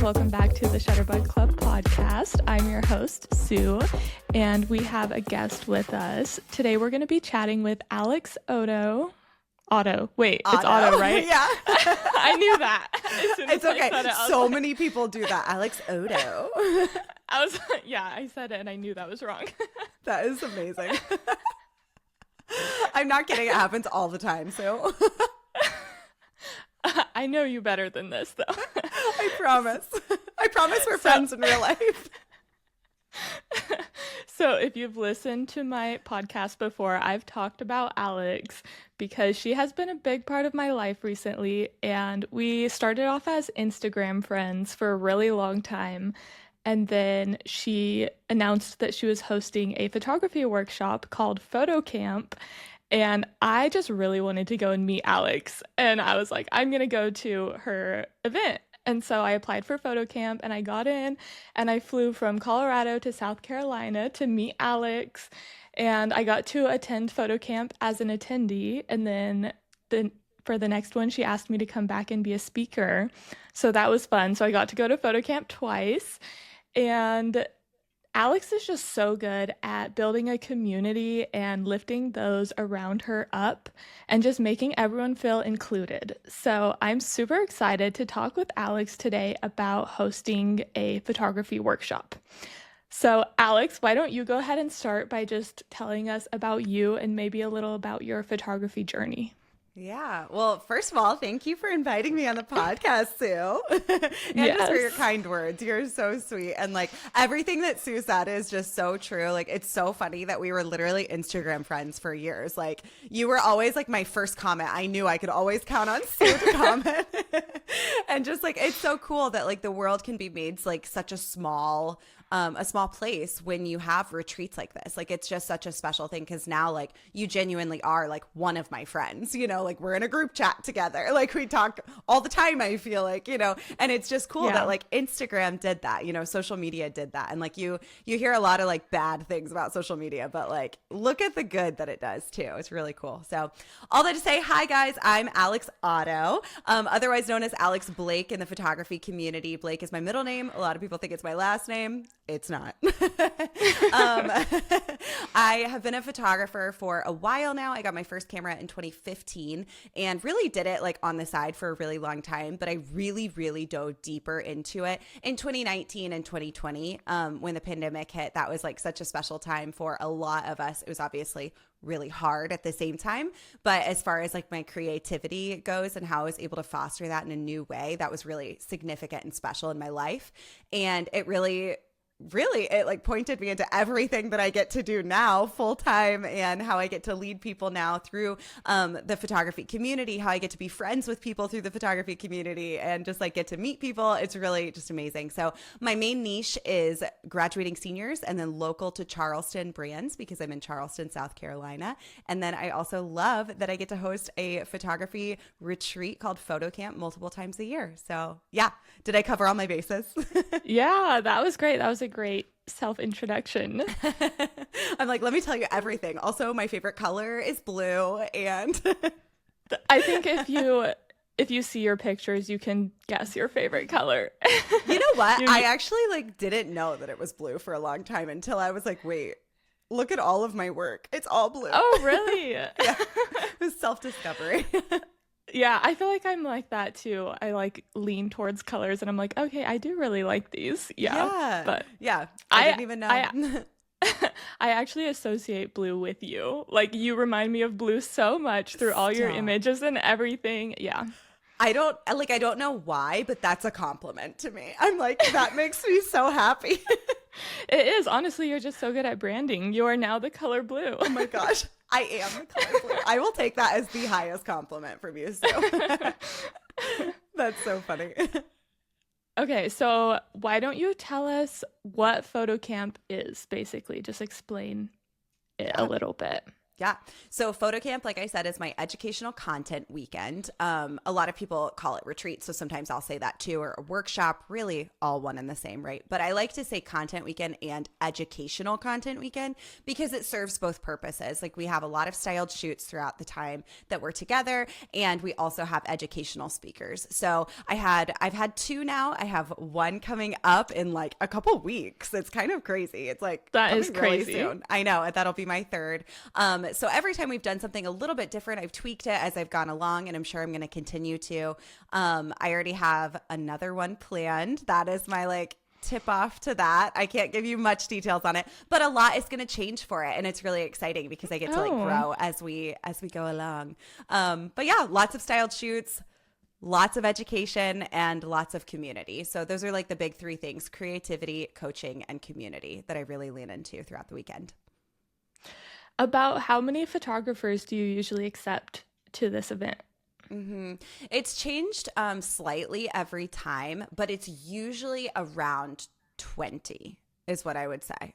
welcome back to the Shutterbug Club podcast. I'm your host, Sue, and we have a guest with us. Today we're going to be chatting with Alex Otto. Wait, it's Otto, right? Yeah. I knew that. It's okay. So many people do that. Alex Otto. I said it and I knew that was wrong. That is amazing. I'm not kidding. It happens all the time, Sue. I know you better than this, though. I promise. I promise we're friends in real life. So if you've listened to my podcast before, I've talked about Alex because she has been a big part of my life recently, and we started off as Instagram friends for a really long time. And then she announced that she was hosting a photography workshop called Photo Camp. And I just really wanted to go and meet Alex. And I was like, I'm going to go to her event. And so I applied for Photo Camp and I got in and I flew from Colorado to South Carolina to meet Alex. And I got to attend Photo Camp as an attendee. And then for the next one, she asked me to come back and be a speaker. So that was fun. So I got to go to Photo Camp twice. And Alex is just so good at building a community and lifting those around her up and just making everyone feel included. So I'm super excited to talk with Alex today about hosting a photography workshop. So Alex, why don't you go ahead and start by just telling us about you and maybe a little about your photography journey? Yeah. Well, first of all, thank you for inviting me on the podcast, Sue. And just for your kind words. You're so sweet. And like everything that Sue said is just so true. Like it's so funny that we were literally Instagram friends for years. Like you were always like my first comment. I knew I could always count on Sue to comment. And just like it's so cool that like the world can be made like such a small place when you have retreats like this. Like it's just such a special thing because now like you genuinely are like one of my friends, you know, like we're in a group chat together. Like we talk all the time, I feel like, you know, and it's just cool that like Instagram did that, you know, social media did that. And like you hear a lot of like bad things about social media, but like look at the good that it does too. It's really cool. So all that to say, hi guys, I'm Alex Otto, otherwise known as Alex Blake in the photography community. Blake is my middle name. A lot of people think it's my last name. It's not. I have been a photographer for a while now. I got my first camera in 2015 and really did it like on the side for a really long time. But I really, really dove deeper into it in 2019 and 2020 when the pandemic hit. That was like such a special time for a lot of us. It was obviously really hard at the same time. But as far as like my creativity goes and how I was able to foster that in a new way, that was really significant and special in my life. And it really it like pointed me into everything that I get to do now full time and how I get to lead people now through the photography community, how I get to be friends with people through the photography community and just like get to meet people. It's really just amazing. So my main niche is graduating seniors and then local to Charleston brands because I'm in Charleston, South Carolina. And then I also love that I get to host a photography retreat called Photo Camp multiple times a year. So yeah, did I cover all my bases? Yeah, that was great. That was a great self-introduction. I'm like, let me tell you everything. Also, my favorite color is blue, and I think if you see your pictures, you can guess your favorite color. You know what? I actually like didn't know that it was blue for a long time until I was like, wait, look at all of my work. It's all blue. Oh, really? Yeah. It was self-discovery. Yeah, I feel like I'm like that too. I like lean towards colors and I'm like, okay, I do really like these. Yeah. But yeah, I didn't even know. I actually associate blue with you. Like you remind me of blue so much through all your images and everything. Yeah. I don't know why, but that's a compliment to me. I'm like, that makes me so happy. It is. Honestly, you're just so good at branding. You are now the color blue. Oh my gosh. I am the color blue. I will take that as the highest compliment from you. So that's so funny. Okay, so why don't you tell us what Photo Camp is, basically? Just explain it a little bit. Yeah. So photo camp, like I said, is my educational content weekend. A lot of people call it retreat. So sometimes I'll say that too, or a workshop, really all one and the same, right? But I like to say content weekend and educational content weekend because it serves both purposes. Like we have a lot of styled shoots throughout the time that we're together. And we also have educational speakers. So I've had two now. I have one coming up in like a couple weeks. It's kind of crazy. It's like That is coming really crazy. soon. I know. That'll be my third. So every time we've done something a little bit different, I've tweaked it as I've gone along, and I'm sure I'm going to continue to. I already have another one planned. That is my like tip off to that. I can't give you much details on it, but a lot is going to change for it, and it's really exciting because I get to like grow as we go along. But yeah, lots of styled shoots, lots of education, and lots of community. So those are like the big three things: creativity, coaching, and community that I really lean into throughout the weekend. About how many photographers do you usually accept to this event? It's changed slightly every time, but it's usually around 20 is what I would say.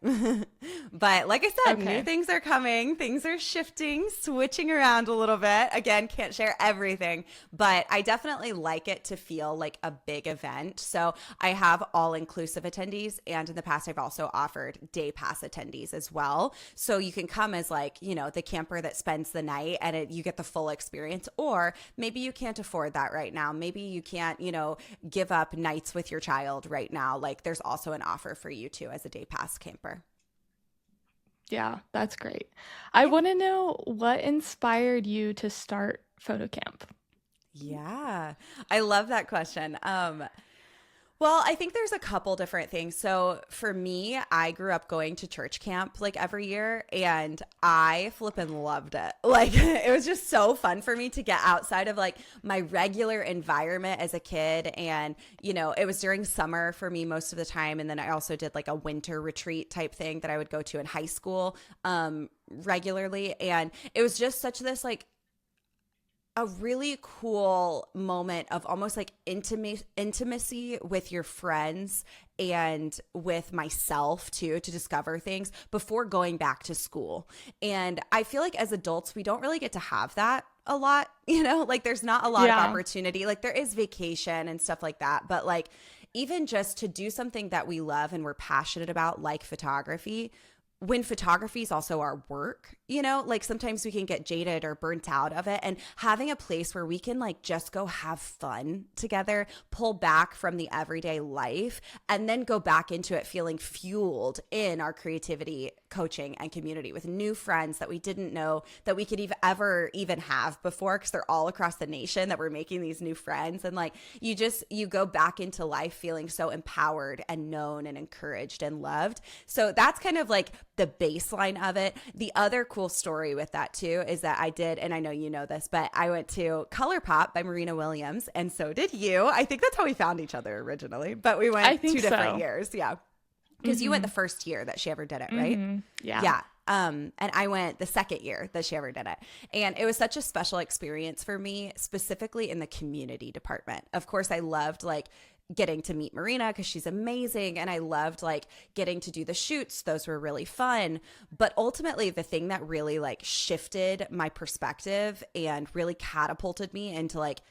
But like I said, Okay. new things are coming. Things are shifting, switching around a little bit. Again, can't share everything, but I definitely like it to feel like a big event. So I have all-inclusive attendees, and in the past, I've also offered day pass attendees as well. So you can come as like, you know, the camper that spends the night and you get the full experience. Or maybe you can't afford that right now. Maybe you can't, you know, give up nights with your child right now. Like there's also an offer for you too as a day pass camper. Yeah, that's great. I want to know what inspired you to start photo camp. Yeah, I love that question. Well, I think there's a couple different things. So for me, I grew up going to church camp like every year, and I flippin' loved it. Like it was just so fun for me to get outside of like my regular environment as a kid. And, you know, it was during summer for me most of the time. And then I also did like a winter retreat type thing that I would go to in high school regularly. And it was just such this like a really cool moment of almost like intimacy with your friends and with myself too, to discover things before going back to school. And I feel like as adults, we don't really get to have that a lot, you know, like there's not a lot of Yeah. opportunity. Like there is vacation and stuff like that, but like even just to do something that we love and we're passionate about, like photography, when photography is also our work, you know, like sometimes we can get jaded or burnt out of it. And having a place where we can like just go have fun together, pull back from the everyday life, and then go back into it feeling fueled in our creativity, coaching, and community with new friends that we didn't know that we could ever even have before, because they're all across the nation that we're making these new friends. And like you go back into life feeling so empowered and known and encouraged and loved. So that's kind of like the baseline of it. The other cool story with that too is that I did, and I know you know this, but I went to ColourPop by Marina Williams, and so did you. I think that's how we found each other originally, but we I went think two different so. years. Yeah. Because you went the first year that she ever did it, right? Yeah. Yeah. And I went the second year that she ever did it. And it was such a special experience for me, specifically in the community department. Of course, I loved like getting to meet Marina because she's amazing. And I loved like getting to do the shoots. Those were really fun. But ultimately, the thing that really like shifted my perspective and really catapulted me into like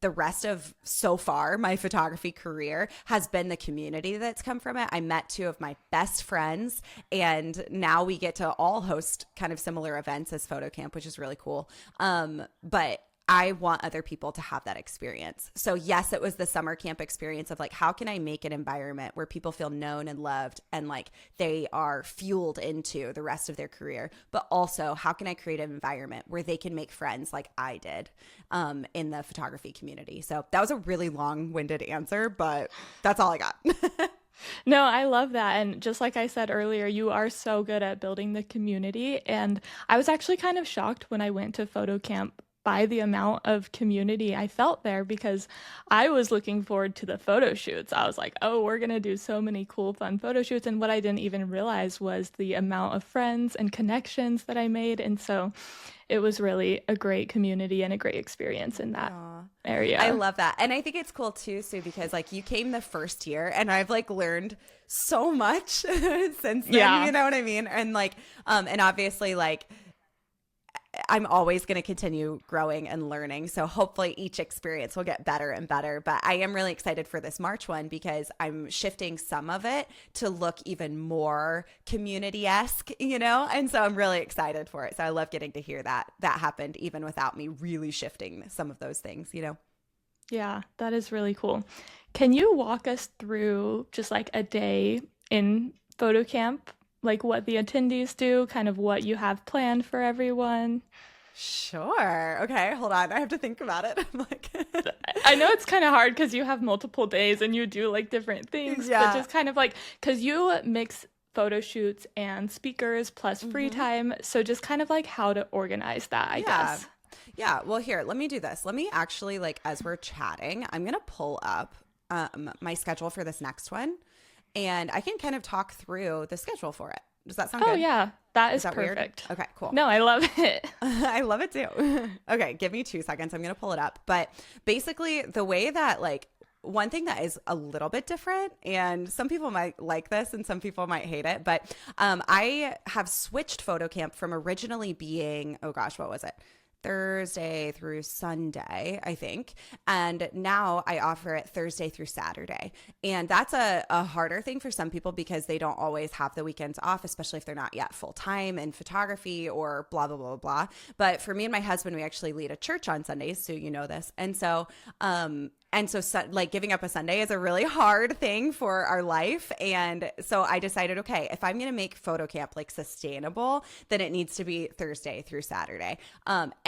the rest of so far my photography career has been the community that's come from it. I met two of my best friends, and now we get to all host kind of similar events as Photo Camp, which is really cool. But I want other people to have that experience. So yes, it was the summer camp experience of like, how can I make an environment where people feel known and loved and like they are fueled into the rest of their career, but also how can I create an environment where they can make friends like I did in the photography community. So that was a really long-winded answer, but that's all I got. No, I love that. And just like I said earlier, you are so good at building the community. And I was actually kind of shocked when I went to photo camp by the amount of community I felt there, because I was looking forward to the photo shoots. I was like, oh, we're going to do so many cool, fun photo shoots. And what I didn't even realize was the amount of friends and connections that I made. And so it was really a great community and a great experience in that Aw. area. I love that. And I think it's cool too, Sue, because like you came the first year and I've like learned so much since then, Yeah. you know what I mean? And like, and obviously like, I'm always going to continue growing and learning. So hopefully each experience will get better and better. But I am really excited for this March one because I'm shifting some of it to look even more community-esque, And so I'm really excited for it. So I love getting to hear that happened even without me really shifting some of those things. Yeah, that is really cool. Can you walk us through just like a day in photo camp, like what the attendees do, kind of what you have planned for everyone? Sure. Okay, hold on. I have to think about it. I'm like, I know it's kind of hard because you have multiple days and you do like different things, but yeah. just kind of like, because you mix photo shoots and speakers plus free time. So just kind of like how to organize that, I Yeah. guess. Yeah. Well, here, let me do this. Let me actually, like, as we're chatting, I'm going to pull up my schedule for this next one and I can kind of talk through the schedule for it. Does that sound Oh, good? yeah, that Is is that weird? perfect. Okay, cool. No, I love it. I love it too. Okay, give me 2 seconds. I'm going to pull it up. But basically, the way that, like, one thing that is a little bit different, and some people might like this and some people might hate it, but I have switched photo camp from originally being, oh gosh, what was it? Thursday through Sunday, I think. And now I offer it Thursday through Saturday. And that's a harder thing for some people because they don't always have the weekends off, especially if they're not yet full time in photography or blah, blah, blah, blah. But for me and my husband, we actually lead a church on Sundays. So you know this. And so like giving up a Sunday is a really hard thing for our life. And so I decided, okay, if I'm going to make photo camp like sustainable, then it needs to be Thursday through Saturday.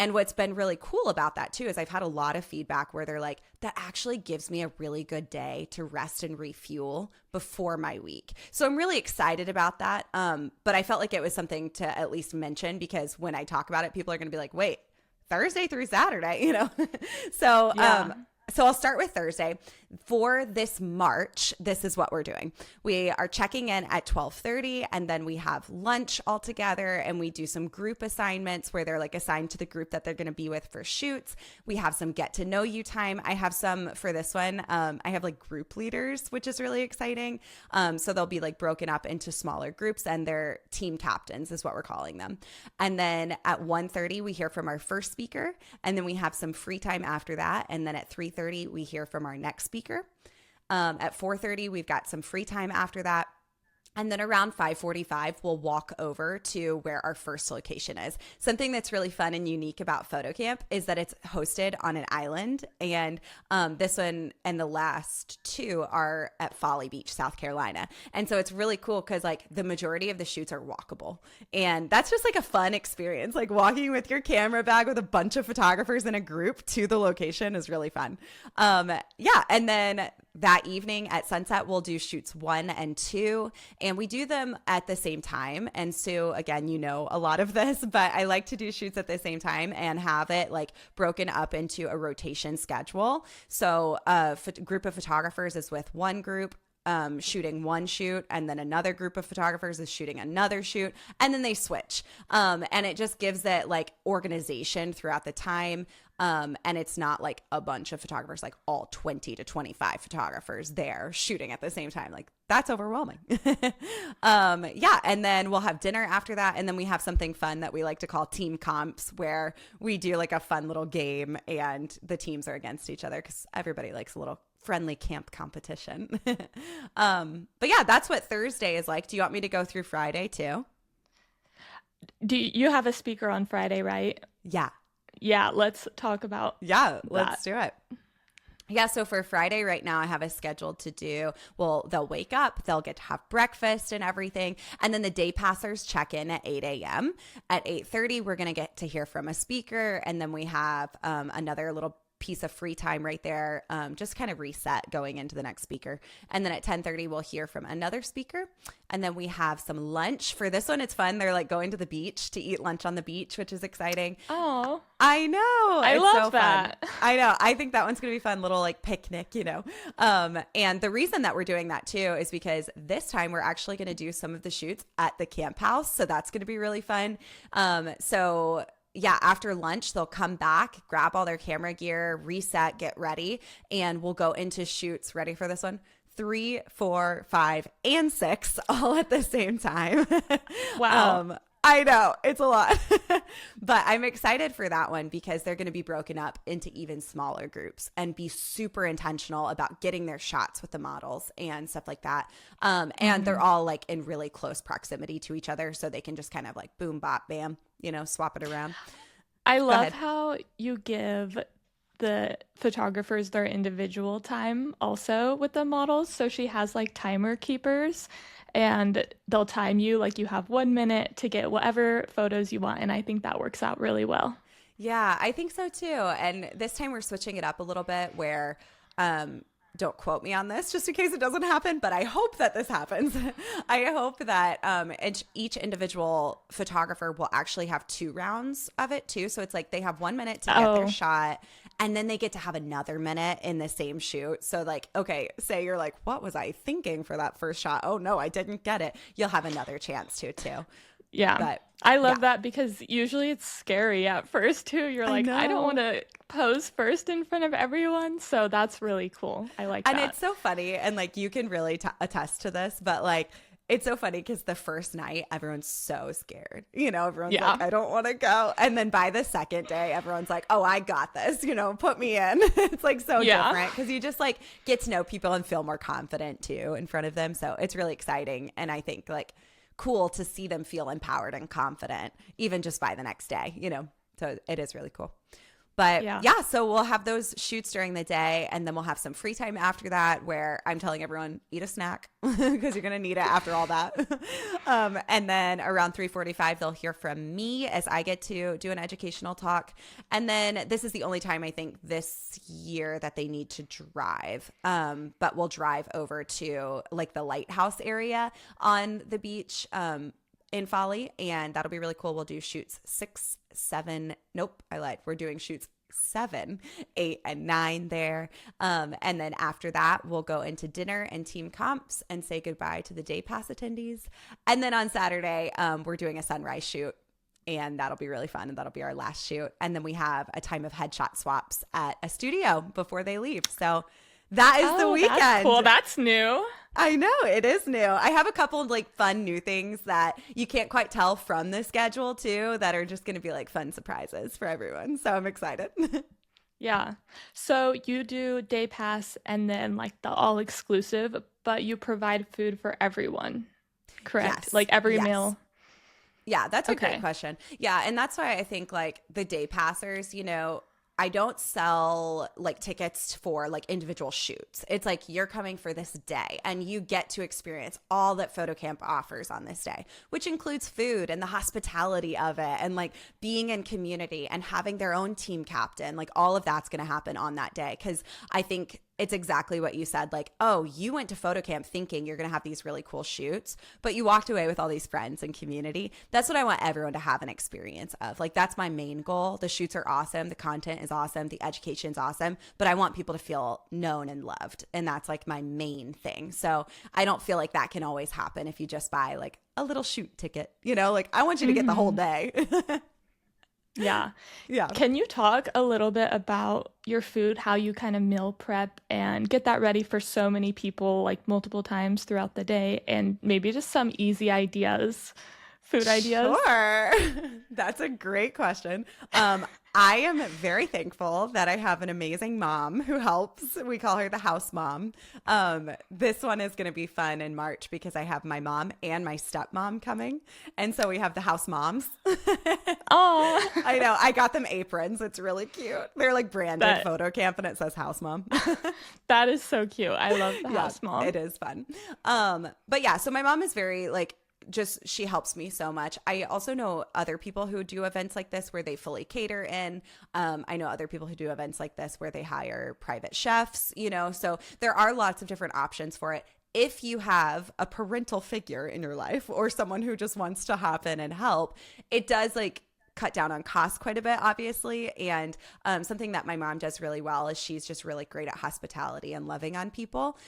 And what's been really cool about that too, is I've had a lot of feedback where they're like, that actually gives me a really good day to rest and refuel before my week. So I'm really excited about that. But I felt like it was something to at least mention because when I talk about it, people are going to be like, wait, Thursday through Saturday, So, Yeah. so I'll start with Thursday. For this March, this is what we're doing. We are checking in at 12:30 and then we have lunch all together and we do some group assignments where they're like assigned to the group that they're going to be with for shoots. We have some get to know you time. I have some for this one. I have like group leaders, which is really exciting. So they'll be like broken up into smaller groups and they're team captains is what we're calling them. And then at 1:30, we hear from our first speaker and then we have some free time after that. And then at 3:30, we hear from our next speaker. At 4:30, we've got some free time after that. And then around 5:45, we'll walk over to where our first location is. Something that's really fun and unique about Photo Camp is that it's hosted on an island. And this one and the last two are at Folly Beach, South Carolina. And so it's really cool because like the majority of the shoots are walkable. And that's just like a fun experience. Like walking with your camera bag with a bunch of photographers in a group to the location is really fun. Yeah. And then that evening at sunset, we'll do shoots 1 and 2, and we do them at the same time. And so again, you know a lot of this, but I like to do shoots at the same time and have it like broken up into a rotation schedule. So a group of photographers is with one group, shooting one shoot, and then another group of photographers is shooting another shoot, and then they switch. And it just gives it like organization throughout the time. And it's not like a bunch of photographers, like all 20 to 25 photographers there shooting at the same time. Like that's overwhelming. Yeah. And then we'll have dinner after that. And then we have something fun that we like to call team comps where we do like a fun little game and the teams are against each other because everybody likes a little friendly camp competition. But yeah, that's what Thursday is like. Do you want me to go through Friday too? Do you have a speaker on Friday, right? Yeah. Yeah, let's talk about Yeah, let's that. do it. Yeah, so for Friday right now, I have a scheduled to do, well, they'll wake up, they'll get to have breakfast and everything. And then the day passers check in at 8 a.m. At 8:30, we're going to get to hear from a speaker. And then we have another little piece of free time right there, just kind of reset going into the next speaker. And then at 10:30, we'll hear from another speaker. And then we have some lunch. For this one, it's fun. They're like going to the beach to eat lunch on the beach, which is exciting. Oh, I know. I It's love so that. fun. I know. I think that one's going to be fun, little like picnic. And the reason that we're doing that too is because this time we're actually going to do some of the shoots at the camp house. So that's going to be really fun. So yeah, after lunch, they'll come back, grab all their camera gear, reset, get ready, and we'll go into shoots. Ready for this one? 3, 4, 5, and 6 all at the same time. Wow. I know it's a lot, but I'm excited for that one because they're going to be broken up into even smaller groups and be super intentional about getting their shots with the models and stuff like that. And they're all like in really close proximity to each other, so they can just kind of like boom, bop, bam, swap it around. I Go love ahead. how you give the photographers their individual time also with the models. So she has like timer keepers and they'll time you like you have 1 minute to get whatever photos you want. And I think that works out really well. Yeah, I think so too. And this time we're switching it up a little bit where don't quote me on this just in case it doesn't happen, but I hope that this happens. I hope that each individual photographer will actually have 2 rounds of it too. So it's like they have 1 minute to get their Oh, shot and then they get to have another minute in the same shoot. So like, okay, say you're like, what was I thinking for that first shot? Oh no, I didn't get it. You'll have another chance to too. yeah. But I yeah, love that because usually it's scary at first too. You're I like, I don't want know. to pose first in front of everyone. So that's really cool. I like And that. it's so funny. And like, you can really attest to this, but like, it's so funny because the first night, everyone's so scared. Everyone's Yeah. like, I don't want to go. And then by the second day, everyone's like, oh, I got this, put me in. It's like so Yeah. different because you just like get to know people and feel more confident too in front of them. So it's really exciting. And I think like cool to see them feel empowered and confident, even just by the next day. So it is really cool. But Yeah. yeah, so we'll have those shoots during the day and then we'll have some free time after that where I'm telling everyone eat a snack because you're going to need it after all that. And then around 3:45 they'll hear from me as I get to do an educational talk. And then this is the only time I think this year that they need to drive. But we'll drive over to like the lighthouse area on the beach. In Folly, and that'll be really cool. We'll do shoots 6, 7. Nope, I lied. We're doing shoots 7, 8, and 9 there. And then after that, we'll go into dinner and team comps and say goodbye to the day pass attendees. And then on Saturday, we're doing a sunrise shoot. And that'll be really fun. And that'll be our last shoot. And then we have a time of headshot swaps at a studio before they leave. So that is the Oh, that's cool. weekend. That's new. I know it is new. I have a couple of like fun new things that you can't quite tell from the schedule too that are just going to be like fun surprises for everyone. So I'm excited. Yeah. So you do day pass and then like the all exclusive, but you provide food for everyone, correct? Yes. Like every Yes. meal. Yeah, that's a great Okay. question. Yeah, and that's why I think like the day passers, I don't sell like tickets for like individual shoots. It's like you're coming for this day and you get to experience all that PhotoCamp offers on this day, which includes food and the hospitality of it and like being in community and having their own team captain. Like all of that's going to happen on that day because I think it's exactly what you said. Like, oh, you went to PhotoCamp thinking you're going to have these really cool shoots, but you walked away with all these friends and community. That's what I want everyone to have an experience of. Like, that's my main goal. The shoots are awesome. The content is awesome. The education's awesome, but I want people to feel known and loved. And that's like my main thing. So I don't feel like that can always happen if you just buy like a little shoot ticket, like I want you to get the whole Hmm. day. Yeah. Yeah. Can you talk a little bit about your food, how you kind of meal prep and get that ready for so many people like multiple times throughout the day and maybe just some easy ideas, food ideas? Sure. That's a great question. I am very thankful that I have an amazing mom who helps. We call her the house mom. This one is going to be fun in March because I have my mom and my stepmom coming. And so we have the house moms. Oh, I know. I got them aprons. It's really cute. They're like branded that photo camp and it says house mom. that is so cute. I love the Yeah, house mom. it is fun. But yeah, so my mom is very like just she helps me so much. I also know other people who do events like this where they fully cater in. I know other people who do events like this where they hire private chefs, so there are lots of different options for it. If you have a parental figure in your life or someone who just wants to hop in and help, it does like cut down on costs quite a bit, obviously. And something that my mom does really well is she's just really great at hospitality and loving on people.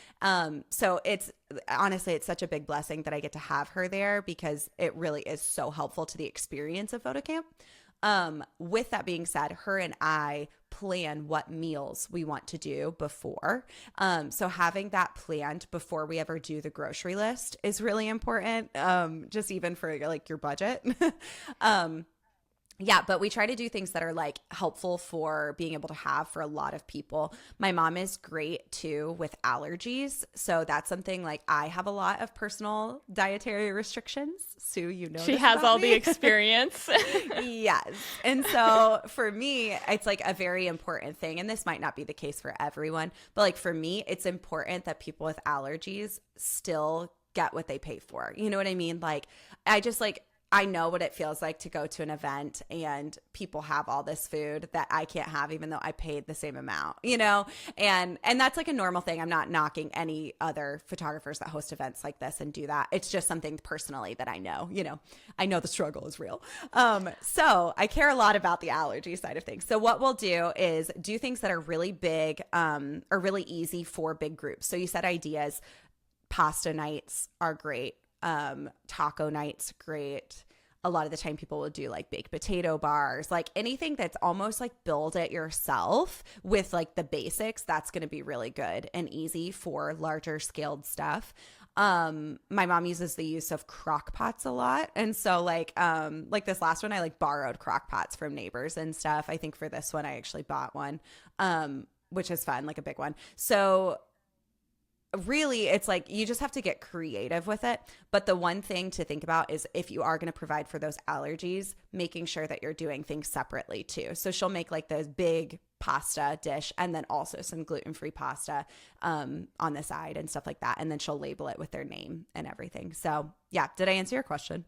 So it's honestly, it's such a big blessing that I get to have her there because it really is so helpful to the experience of photo camp. With that being said, her and I plan what meals we want to do before. So having that planned before we ever do the grocery list is really important. Just even for like your budget. Yeah, but we try to do things that are like helpful for being able to have for a lot of people. My mom is great too with allergies. So that's something like I have a lot of personal dietary restrictions. Sue, you know, she has all the experience. Yes. And so for me, it's like a very important thing. And this might not be the case for everyone, but like for me, it's important that people with allergies still get what they pay for. You know what I mean? Like I know what it feels like to go to an event and people have all this food that I can't have even though I paid the same amount, you know? And that's like a normal thing. I'm not knocking any other photographers that host events like this and do that. It's just something personally that I know, you know, I know the struggle is real. So I care a lot about the allergy side of things. So what we'll do is do things that are really big, or really easy for big groups. So you said ideas, pasta nights are great. Taco nights, great. A lot of the time people will do like baked potato bars, like anything that's almost like build it yourself with like the basics. That's going to be really good and easy for larger scaled stuff. My mom uses the use of crock pots a lot. And so like this last one, I like borrowed crock pots from neighbors and stuff. I think for this one, I actually bought one, which is fun, like a big one. So really, it's like you just have to get creative with it. But the one thing to think about is if you are going to provide for those allergies, making sure that you're doing things separately too. So she'll make like this big pasta dish and then also some gluten-free pasta on the side and stuff like that. And then she'll label it with their name and everything. So yeah, did I answer your question?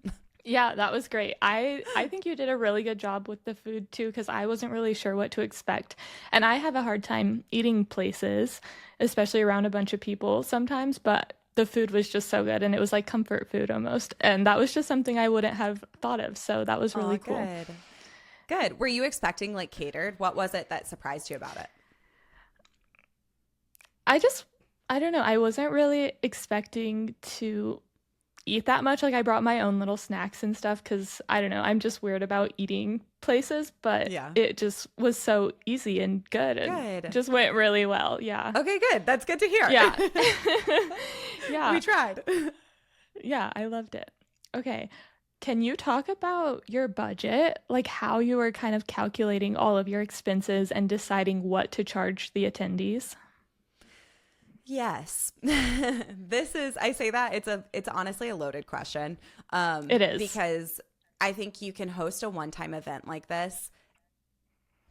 Yeah, that was great. I think you did a really good job with the food too, because I wasn't really sure what to expect. And I have a hard time eating places, especially around a bunch of people sometimes, but the food was just so good and it was like comfort food almost. And that was just something I wouldn't have thought of. So that was really cool. Good. Good. Were you expecting like catered? What was it that surprised you about it? I don't know. I wasn't really expecting to eat that much. Like I brought my own little snacks and stuff because I don't know, I'm just weird about eating places, but yeah, it just was so easy and good and just went really well. Yeah. Okay, good. That's good to hear. Yeah. Yeah. We tried. Yeah, I loved it. Okay. Can you talk about your budget, like how you were kind of calculating all of your expenses and deciding what to charge the attendees? Yes. I say that it's honestly a loaded question. It is. Because I think you can host a one-time event like this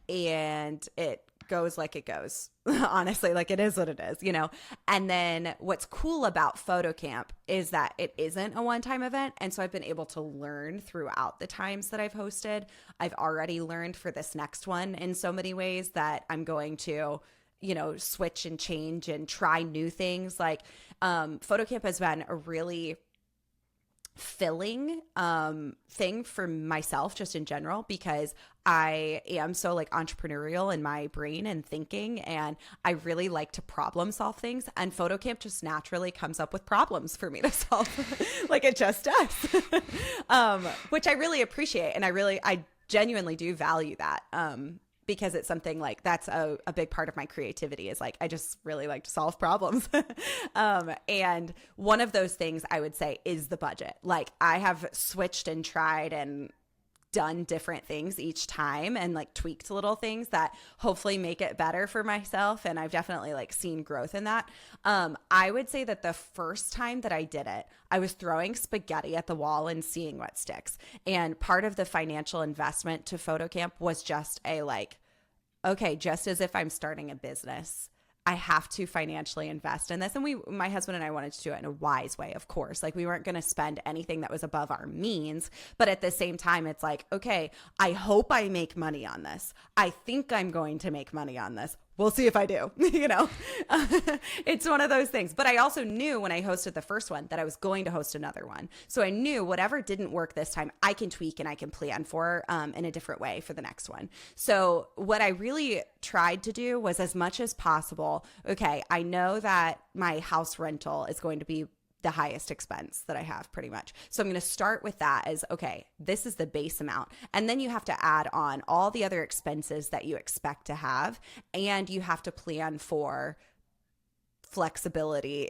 and it goes like it goes. Honestly, like it is what it is, you know? And then what's cool about Photo Camp is that it isn't a one-time event. And so I've been able to learn throughout the times that I've hosted. I've already learned for this next one in so many ways that I'm going to switch and change and try new things. Like Photo Camp has been a really filling thing for myself just in general because I am so like entrepreneurial in my brain and thinking, and I really like to problem solve things, and Photo Camp just naturally comes up with problems for me to solve. Like it just does. Which I really appreciate, and I genuinely do value that. Because it's something like that's a big part of my creativity is like I just really like to solve problems. And one of those things I would say is the budget. Like I have switched and tried and done different things each time and like tweaked little things that hopefully make it better for myself. And I've definitely like seen growth in that. I would say that the first time that I did it, I was throwing spaghetti at the wall and seeing what sticks. And part of the financial investment to Photo Camp was just okay, just as if I'm starting a business, I have to financially invest in this. And my husband and I wanted to do it in a wise way, of course. Like we weren't going to spend anything that was above our means. But at the same time, it's like, okay, I hope I make money on this. I think I'm going to make money on this. we'll see if I do, it's one of those things. But I also knew when I hosted the first one that I was going to host another one. So I knew whatever didn't work this time, I can tweak and I can plan for in a different way for the next one. So what I really tried to do was, as much as possible, okay, I know that my house rental is going to be the highest expense that I have pretty much. So I'm going to start with that as, okay, this is the base amount. And then you have to add on all the other expenses that you expect to have. And you have to plan for flexibility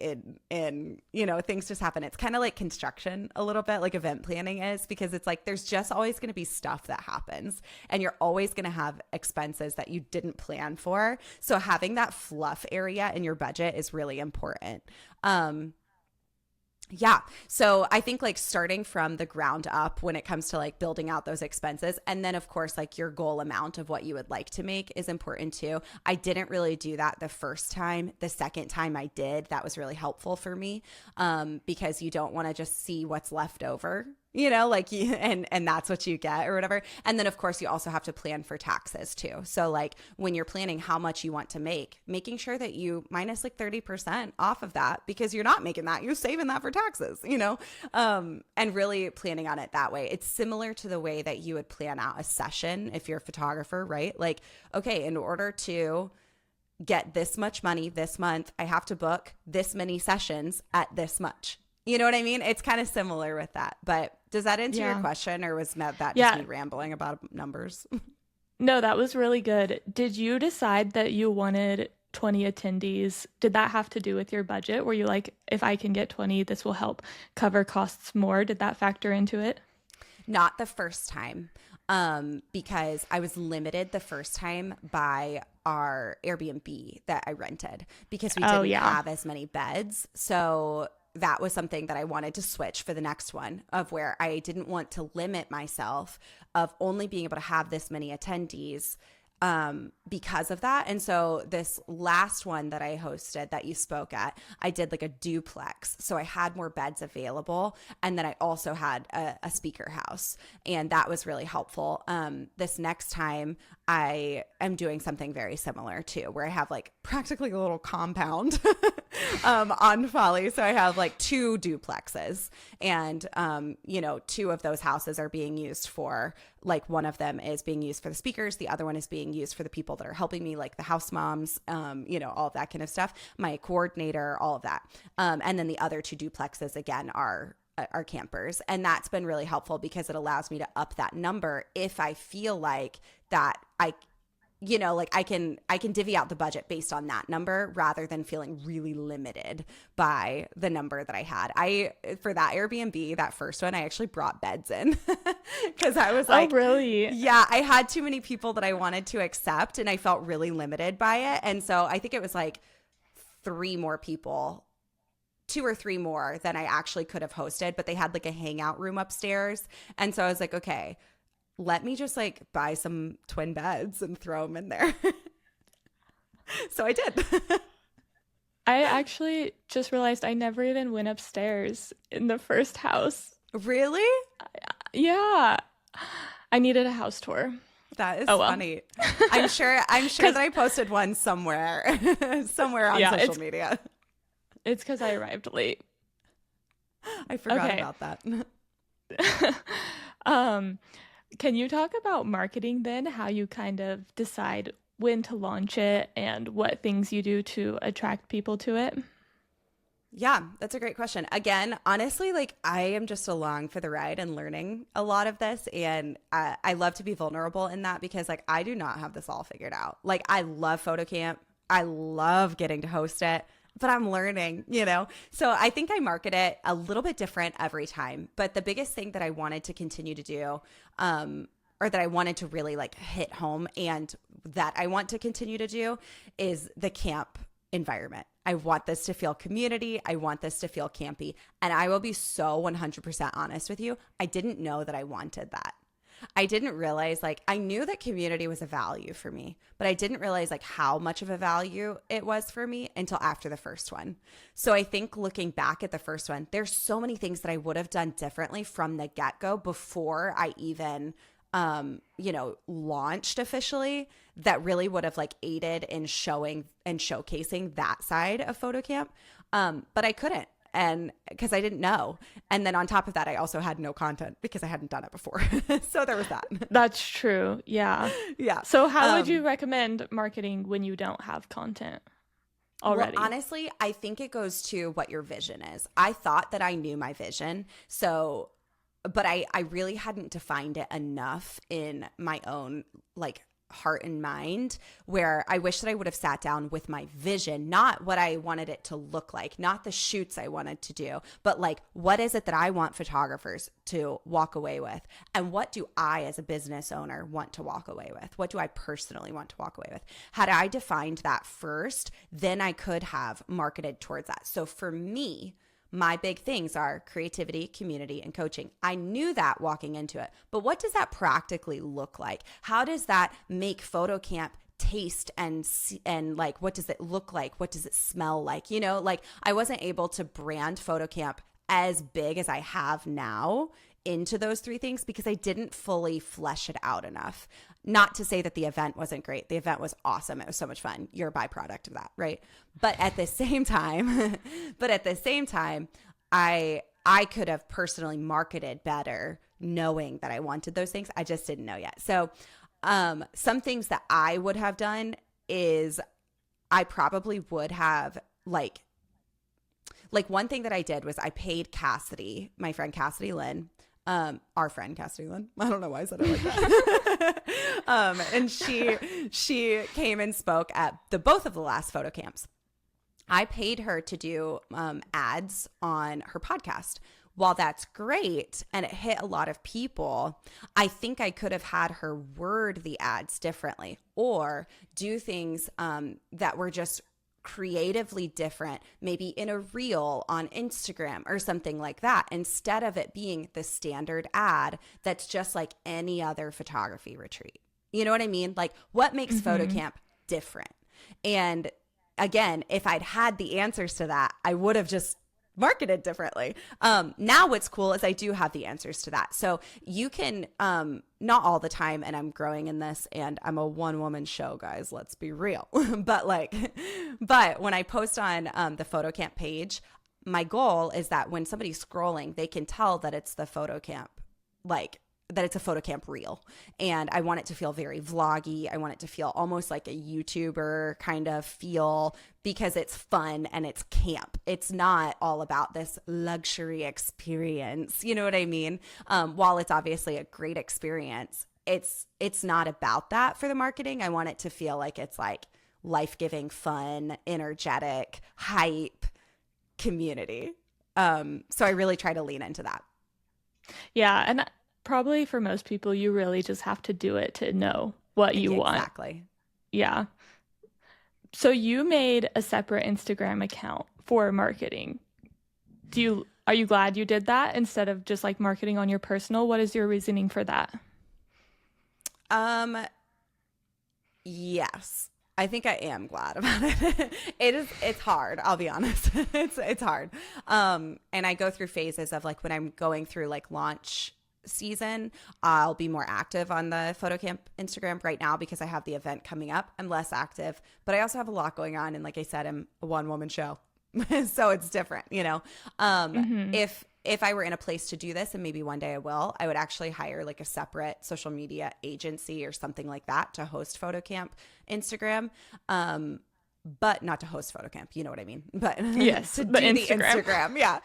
in things just happen. It's kind of like construction a little bit, like event planning is, because it's like there's just always going to be stuff that happens and you're always going to have expenses that you didn't plan for. So having that fluff area in your budget is really important. Yeah. So I think like starting from the ground up when it comes to like building out those expenses, and then of course like your goal amount of what you would like to make is important too. I didn't really do that the first time. The second time I did, that was really helpful for me, because you don't want to just see what's left over, and that's what you get or whatever. And then of course you also have to plan for taxes too. So like when you're planning how much you want to make, making sure that you minus like 30% off of that, because you're not making that, you're saving that for taxes, and really planning on it that way. It's similar to the way that you would plan out a session if you're a photographer, right? Like, okay, in order to get this much money this month, I have to book this many sessions at this much. You know what I mean? It's kind of similar with that. But does that answer your question, or was that just me rambling about numbers? No, that was really good. Did you decide that you wanted 20 attendees? Did that have to do with your budget? Were you like, if I can get 20, this will help cover costs more? Did that factor into it? Not the first time, because I was limited the first time by our Airbnb that I rented, because we didn't have as many beds. So that was something that I wanted to switch for the next one, of where I didn't want to limit myself of only being able to have this many attendees because of that. And so this last one that I hosted that you spoke at, I did like a duplex. So I had more beds available. And then I also had a speaker house, and that was really helpful. This next time I am doing something very similar too, where I have like practically a little compound on Folly. So I have like 2 duplexes, and, 2 of those houses are being used for, like, one of them is being used for the speakers. The other one is being used for the people that are helping me, like the house moms, all of that kind of stuff, my coordinator, all of that. And then the other 2 duplexes again are campers. And that's been really helpful because it allows me to up that number if I feel like that I can divvy out the budget based on that number rather than feeling really limited by the number that I had. For that Airbnb, that first one, I actually brought beds in because I was like, oh, really? Yeah, I had too many people that I wanted to accept and I felt really limited by it. And so I think it was like 3 more people, 2 or 3 more than I actually could have hosted, but they had like a hangout room upstairs. And so I was like, okay, let me just like buy some twin beds and throw them in there. So I did. I actually just realized I never even went upstairs in the first house. Really? Yeah. I needed a house tour. That is funny. I'm sure that I posted one somewhere on social media. It's because I arrived late. I forgot about that. Can you talk about marketing then? How you kind of decide when to launch it and what things you do to attract people to it? Yeah, that's a great question. Again, honestly, like I am just along for the ride and learning a lot of this. And I love to be vulnerable in that because like I do not have this all figured out. Like I love photo camp. I love getting to host it, but I'm learning, So I think I market it a little bit different every time. But the biggest thing that I wanted to continue to do, or that I wanted to really like hit home and that I want to continue to do is the camp environment. I want this to feel community. I want this to feel campy. And I will be so 100% honest with you. I didn't know that I wanted that. I didn't realize, like, I knew that community was a value for me, but I didn't realize like how much of a value it was for me until after the first one. So I think looking back at the first one, there's so many things that I would have done differently from the get-go before I even launched officially that really would have like aided in showing and showcasing that side of PhotoCamp. But I couldn't. And because I didn't know. And then on top of that, I also had no content because I hadn't done it before. So there was that. That's true. Yeah. Yeah. So how would you recommend marketing when you don't have content already? Well, honestly, I think it goes to what your vision is. I thought that I knew my vision. So, but I really hadn't defined it enough in my own like heart and mind, where I wish that I would have sat down with my vision, not what I wanted it to look like, not the shoots I wanted to do, but like, what is it that I want photographers to walk away with? And what do I as a business owner want to walk away with? What do I personally want to walk away with? Had I defined that first, then I could have marketed towards that. So for me, my big things are creativity, community, and coaching. I knew that walking into it, but what does that practically look like? How does that make PhotoCamp taste and like, what does it look like? What does it smell like? Like I wasn't able to brand PhotoCamp as big as I have now into those three things because I didn't fully flesh it out enough. Not to say that the event wasn't great. The event was awesome. It was so much fun. You're a byproduct of that, right? But at the same time, I could have personally marketed better knowing that I wanted those things. I just didn't know yet. So some things that I would have done is I probably would have like one thing that I did was I paid Cassidy, my friend Cassidy Lynn, our friend Cassidy Lynn. I don't know why I said it like that. And she came and spoke at both of the last photo camps. I paid her to do ads on her podcast. While that's great and it hit a lot of people, I think I could have had her word the ads differently or do things that were just creatively different, maybe in a reel on Instagram or something like that, instead of it being the standard ad that's just like any other photography retreat. You know what I mean? Like what makes PhotoCamp different? And again, if I'd had the answers to that, I would have just marketed differently. Now what's cool is I do have the answers to that. So you can, not all the time, and I'm growing in this and I'm a one-woman show, guys, let's be real. but when I post on the PhotoCamp page, my goal is that when somebody's scrolling, they can tell that it's the PhotoCamp, like that it's a PhotoCamp reel. And I want it to feel very vloggy. I want it to feel almost like a YouTuber kind of feel because it's fun and it's camp. It's not all about this luxury experience. You know what I mean? While it's obviously a great experience, it's not about that for the marketing. I want it to feel like it's like life-giving, fun, energetic, hype community. So I really try to lean into that. Yeah. And probably for most people, you really just have to do it to know what you want. Exactly. Yeah. So you made a separate Instagram account for marketing. Are you glad you did that instead of just like marketing on your personal? What is your reasoning for that? Yes. I think I am glad about it. It's hard. I'll be honest. It's hard. And I go through phases of like when I'm going through like launch season, I'll be more active on the PhotoCamp Instagram. Right now, because I have the event coming up, I'm less active, but I also have a lot going on. And like I said, I'm a one-woman show. So it's different, If I were in a place to do this, and maybe one day I will, I would actually hire like a separate social media agency or something like that to host PhotoCamp Instagram. But not to host PhotoCamp, you know what I mean? But yes, to do the Instagram. Yeah.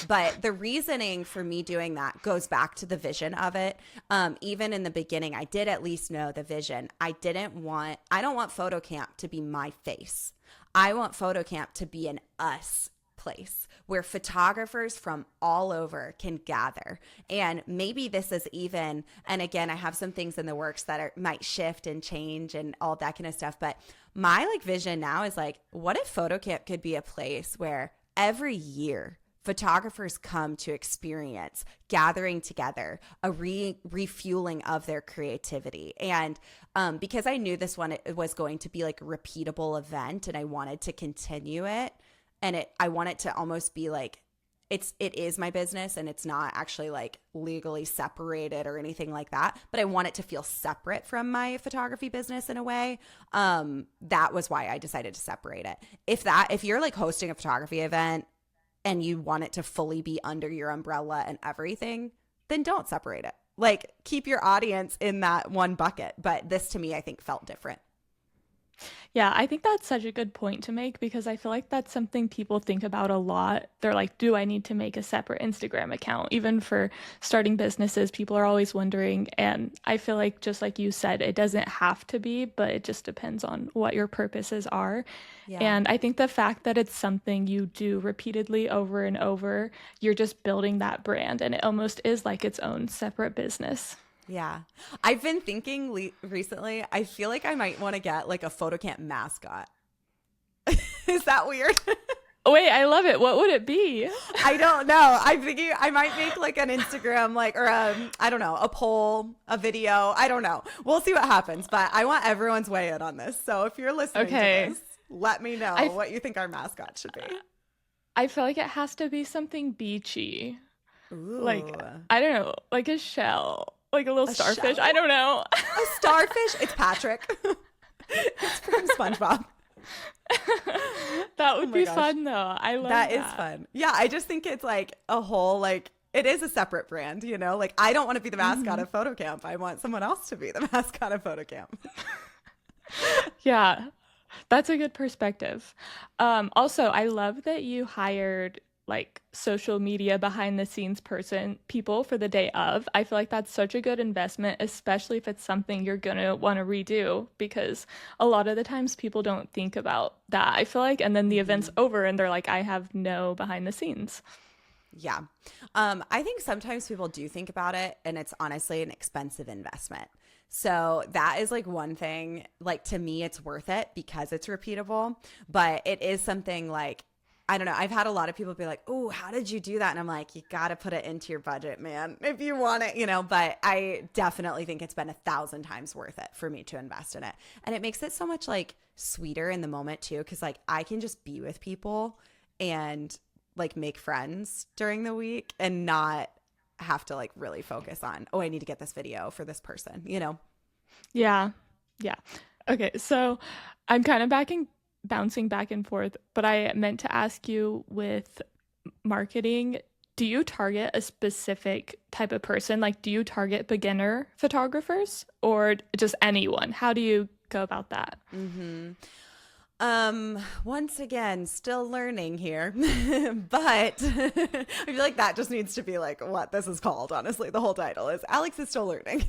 But the reasoning for me doing that goes back to the vision of it. Even in the beginning, I did at least know the vision. I don't want PhotoCamp to be my face. I want PhotoCamp to be an us place where photographers from all over can gather. And maybe this is even, and again, I have some things in the works that might shift and change and all that kind of stuff. But my like vision now is like, what if PhotoCamp could be a place where every year photographers come to experience gathering together, a refueling of their creativity. And because I knew this one it was going to be like a repeatable event and I wanted to continue it, and I want it to almost be like it is my business and it's not actually like legally separated or anything like that, but I want it to feel separate from my photography business in a way. That was why I decided to separate it. If you're like hosting a photography event and you want it to fully be under your umbrella and everything, then don't separate it. Like, keep your audience in that one bucket. But this to me, I think, felt different. Yeah, I think that's such a good point to make because I feel like that's something people think about a lot. They're like, do I need to make a separate Instagram account? Even for starting businesses, people are always wondering. And I feel like, just like you said, it doesn't have to be, but it just depends on what your purposes are. Yeah. And I think the fact that it's something you do repeatedly over and over, you're just building that brand, and it almost is like its own separate business. Yeah. I've been thinking recently, I feel like I might want to get like a photo camp mascot. Is that weird? Wait, I love it. What would it be? I don't know. I'm thinking I might make like an Instagram, like, or I don't know, a poll, a video. I don't know. We'll see what happens, but I want everyone's weigh in on this. So if you're listening to this, let me know what you think our mascot should be. I feel like it has to be something beachy. Ooh. Like, I don't know, like a shell, like a little starfish. Shell? I don't know. A starfish? It's Patrick. It's from SpongeBob. That would be fun though. I love that. That is fun. Yeah, I just think it's like a whole, like, it is a separate brand, you know? Like, I don't want to be the mascot of Photo Camp. I want someone else to be the mascot of Photo Camp. Yeah, that's a good perspective. Also, I love that you hired like social media behind the scenes people for the day of. I feel like that's such a good investment, especially if it's something you're gonna want to redo, because a lot of the times people don't think about that, I feel like, and then the event's over and they're like, I have no behind the scenes. Yeah. I think sometimes people do think about it, and it's honestly an expensive investment. So that is like one thing, like, to me, it's worth it because it's repeatable, but it is something like, I don't know. I've had a lot of people be like, oh, how did you do that? And I'm like, you got to put it into your budget, man, if you want it, you know, but I definitely think it's been 1,000 times worth it for me to invest in it. And it makes it so much like sweeter in the moment too. Cause like I can just be with people and like make friends during the week and not have to like really focus on, oh, I need to get this video for this person, you know? Yeah. Yeah. Okay. So I'm kind of bouncing back and forth, but I meant to ask you, with marketing, do you target a specific type of person? Like, do you target beginner photographers or just anyone? How do you go about that? Once again, still learning here, but I feel like that just needs to be like what this is called. Honestly, the whole title is Alex is still learning.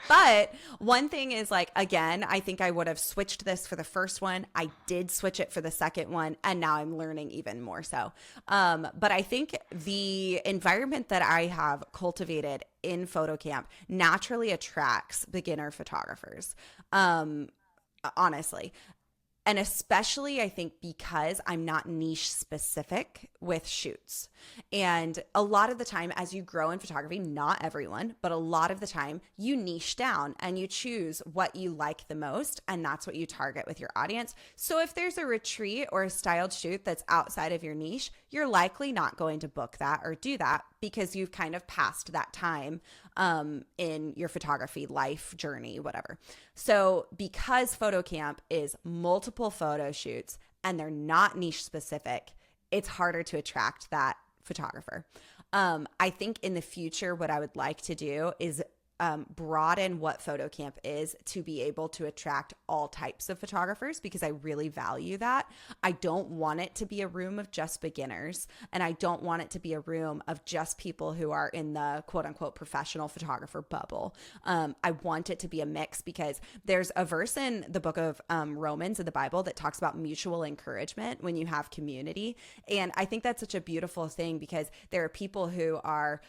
But one thing is, like, again, I think I would have switched this for the first one. I did switch it for the second one, and now I'm learning even more so. But I think the environment that I have cultivated in Photo Camp naturally attracts beginner photographers. Honestly. And especially, I think, because I'm not niche specific with shoots. And a lot of the time, as you grow in photography, not everyone, but a lot of the time, you niche down and you choose what you like the most. And that's what you target with your audience. So if there's a retreat or a styled shoot that's outside of your niche, you're likely not going to book that or do that because you've kind of passed that time in your photography life journey, whatever. So because Photo Camp is multiple photo shoots and they're not niche specific, it's harder to attract that photographer. I think in the future, what I would like to do is broaden what Photo Camp is to be able to attract all types of photographers, because I really value that. I don't want it to be a room of just beginners, and I don't want it to be a room of just people who are in the quote unquote professional photographer bubble. I want it to be a mix, because there's a verse in the book of Romans in the Bible that talks about mutual encouragement when you have community. And I think that's such a beautiful thing, because there are people who are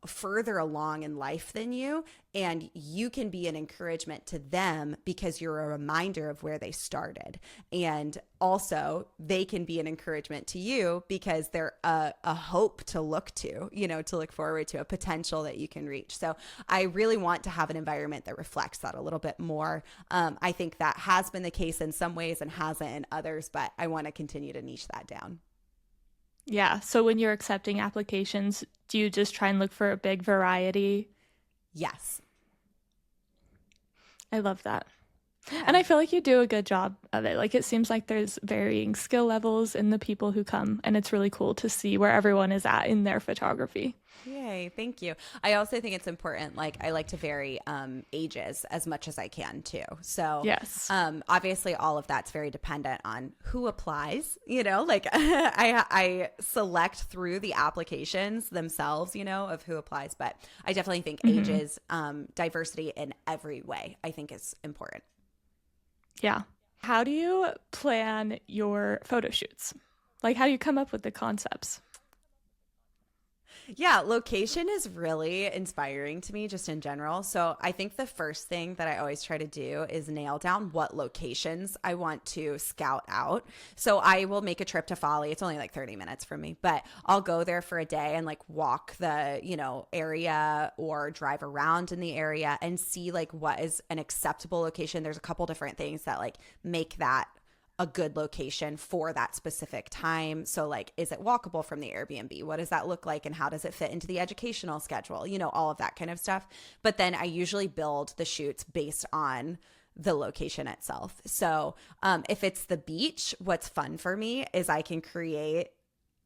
further along in life than you, and you can be an encouragement to them because you're a reminder of where they started. And also they can be an encouragement to you because they're a hope to look to, you know, to look forward to, a potential that you can reach. So I really want to have an environment that reflects that a little bit more. I think that has been the case in some ways and hasn't in others, but I want to continue to niche that down. Yeah. So when you're accepting applications, do you just try and look for a big variety? Yes. I love that. And Yeah. I feel like you do a good job of it. Like it seems like there's varying skill levels in the people who come, and it's really cool to see where everyone is at in their photography. Yay, thank you. I also think it's important. Like, I like to vary ages as much as I can too. So, Yes. obviously, all of that's very dependent on who applies. You know, like I select through the applications themselves. You know, of who applies, but I definitely think Hmm. ages, diversity in every way, I think is important. Yeah. How do you plan your photo shoots? Like, how do you come up with the concepts? Yeah, location is really inspiring to me just in general. So I think the first thing that I always try to do is nail down what locations I want to scout out. So I will make a trip to Folly. It's only like 30 minutes from me, but I'll go there for a day and like walk the, area or drive around in the area and see like what is an acceptable location. There's a couple different things that like make that a good location for that specific time. So, like, is it walkable from the Airbnb? What does that look like? And how does it fit into the educational schedule? All of that kind of stuff. But then I usually build the shoots based on the location itself. So, if it's the beach, what's fun for me is I can create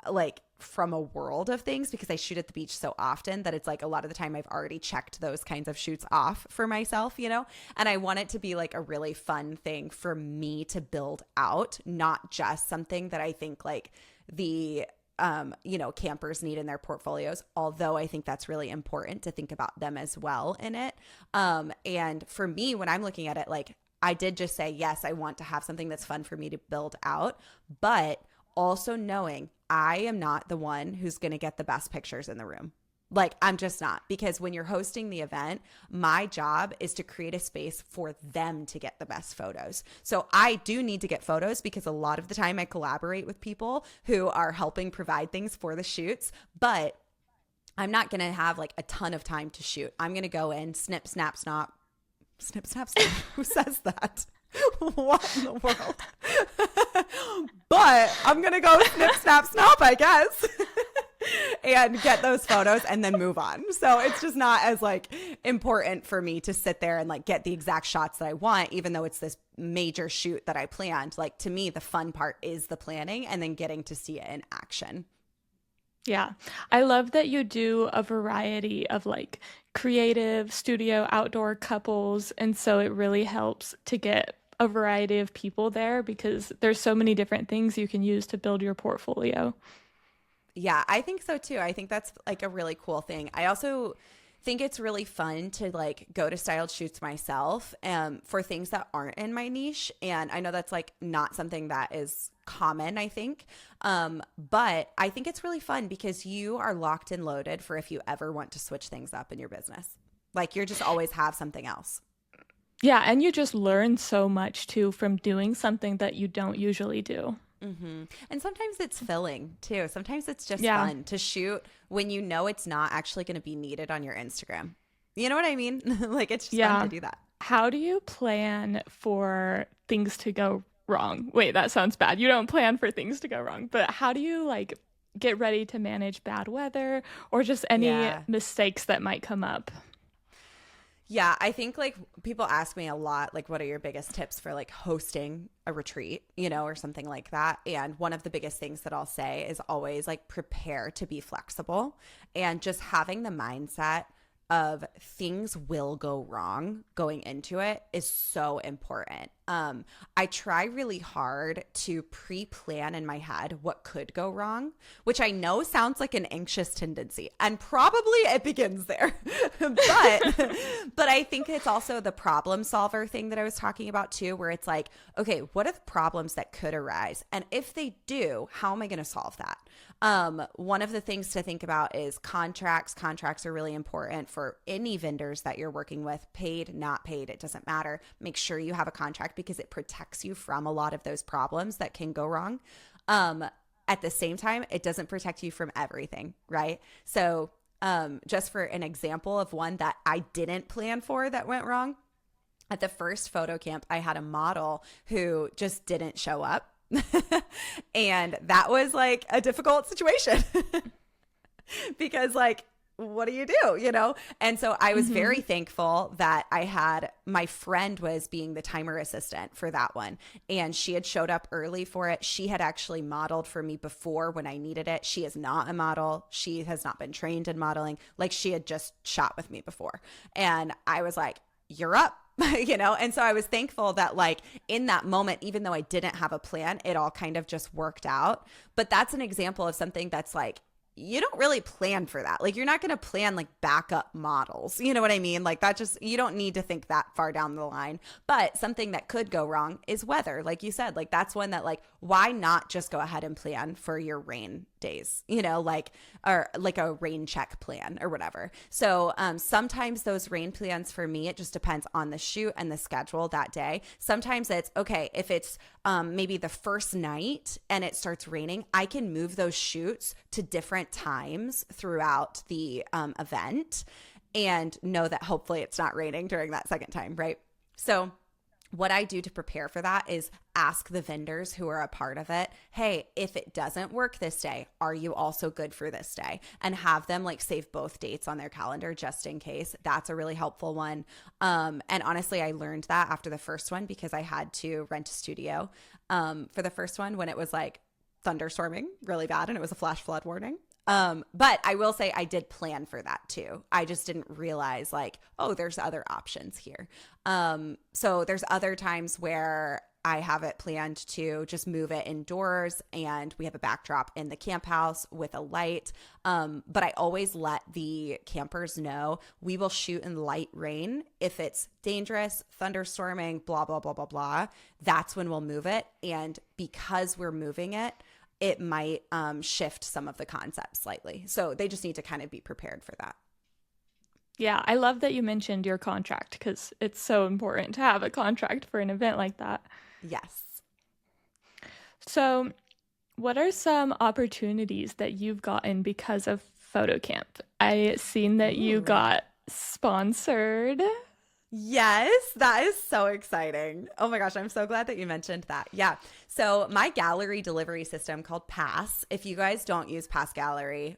like from a world of things because I shoot at the beach so often that it's like a lot of the time I've already checked those kinds of shoots off for myself. And I want it to be like a really fun thing for me to build out, not just something that I think like the campers need in their portfolios, although I think that's really important to think about them as well in it. And for me, when I'm looking at it, like I did just say, yes, I want to have something that's fun for me to build out, but also knowing I am not the one who's going to get the best pictures in the room. Like, I'm just not, because when you're hosting the event, my job is to create a space for them to get the best photos. So I do need to get photos because a lot of the time I collaborate with people who are helping provide things for the shoots, but I'm not going to have like a ton of time to shoot. I'm going to go in, snip, snap, snap, snip, snap, snap. Who says that? What in the world? But I'm going to go snip, snap, snap, I guess, and get those photos and then move on. So it's just not as like important for me to sit there and like get the exact shots that I want, even though it's this major shoot that I planned. Like to me, the fun part is the planning and then getting to see it in action. Yeah. I love that you do a variety of like creative, studio, outdoor couples. And so it really helps to get a variety of people there because there's so many different things you can use to build your portfolio. Yeah, I think so too. I think that's like a really cool thing. I also think it's really fun to like go to styled shoots myself for things that aren't in my niche. And I know that's like not something that is common, I think. But I think it's really fun because you are locked and loaded for if you ever want to switch things up in your business. Like you're just always have something else. Yeah. And you just learn so much too from doing something that you don't usually do. And sometimes it's filling too. Sometimes it's just Yeah. fun to shoot when you know it's not actually going to be needed on your Instagram. You know what I mean? Like it's just fun to Yeah. do that. How do you plan for things to go wrong? Wait, that sounds bad. You don't plan for things to go wrong, but how do you like get ready to manage bad weather or just any Yeah. mistakes that might come up? Yeah, I think like people ask me a lot, like, what are your biggest tips for like hosting a retreat, or something like that. And one of the biggest things that I'll say is always like prepare to be flexible and just having the mindset of things will go wrong going into it is so important. I try really hard to pre-plan in my head what could go wrong, which I know sounds like an anxious tendency, and probably it begins there. But I think it's also the problem solver thing that I was talking about too, where it's like, okay, what are the problems that could arise? And if they do, how am I going to solve that? One of the things to think about is contracts. Contracts are really important for any vendors that you're working with, paid, not paid, it doesn't matter. Make sure you have a contract because it protects you from a lot of those problems that can go wrong. At the same time, it doesn't protect you from everything, right? So, just for an example of one that I didn't plan for that went wrong, at the first photo camp, I had a model who just didn't show up And that was like a difficult situation because like what do you do, you know? And so I was Mm-hmm. very thankful that I had my friend was being the timer assistant for that one. And she had showed up early for it. She had actually modeled for me before when I needed it. She is not a model. She has not been trained in modeling. Like she had just shot with me before. And I was like, you're up. You know, and so I was thankful that like in that moment, even though I didn't have a plan, it all kind of just worked out. But that's an example of something that's like you don't really plan for that. Like you're not going to plan like backup models. You know what I mean? Like that just you don't need to think that far down the line. But something that could go wrong is weather. Like you said, like that's one that like why not just go ahead and plan for your rain days, you know, like or like a rain check plan or whatever. So sometimes those rain plans for me, it just depends on the shoot and the schedule that day. Sometimes it's okay if it's maybe the first night and it starts raining, I can move those shoots to different times throughout the event and know that hopefully it's not raining during that second time, right? So what I do to prepare for that is ask the vendors who are a part of it, hey, if it doesn't work this day, are you also good for this day? And have them like save both dates on their calendar just in case. That's a really helpful one. And honestly, I learned that after the first one because I had to rent a studio for the first one when it was like thunderstorming really bad and it was a flash flood warning. But I will say I did plan for that too. I just didn't realize like, oh, there's other options here. So there's other times where I have it planned to just move it indoors and we have a backdrop in the camp house with a light. But I always let the campers know we will shoot in light rain. If it's dangerous, thunderstorming, blah, blah, blah, blah, blah, that's when we'll move it. And because we're moving it, it might shift some of the concepts slightly. So they just need to kind of be prepared for that. Yeah, I love that you mentioned your contract because it's so important to have a contract for an event like that. Yes. So, what are some opportunities that you've gotten because of PhotoCamp? I seen that you Ooh. got sponsored. Yes, that is so exciting. Oh my gosh, I'm so glad that you mentioned that. Yeah. So, my gallery delivery system called Pass, if you guys don't use Pass Gallery,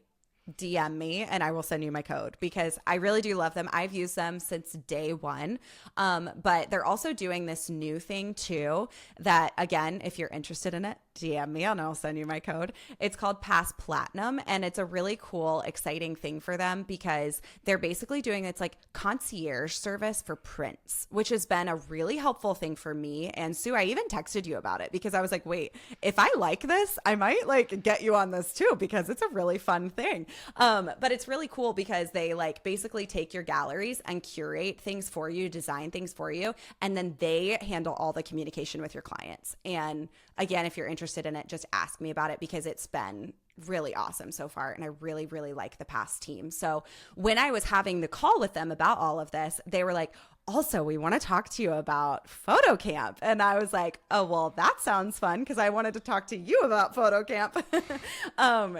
DM me and I will send you my code because I really do love them. I've used them since day one. But they're also doing this new thing too that, again, if you're interested in it, DM me and I'll send you my code. It's called Pass Platinum and it's a really cool, exciting thing for them because they're basically doing it's like concierge service for prints, which has been a really helpful thing for me. And Sue, I even texted you about it because I was like, wait, if I like this, I might like get you on this too because it's a really fun thing. But it's really cool because they like basically take your galleries and curate things for you, design things for you, and then they handle all the communication with your clients. And again, if you're interested in it, just ask me about it because it's been really awesome so far. And I really, really like the past team. So when I was having the call with them about all of this, they were like, also, we want to talk to you about PhotoCamp. And I was like, oh, well, that sounds fun because I wanted to talk to you about PhotoCamp.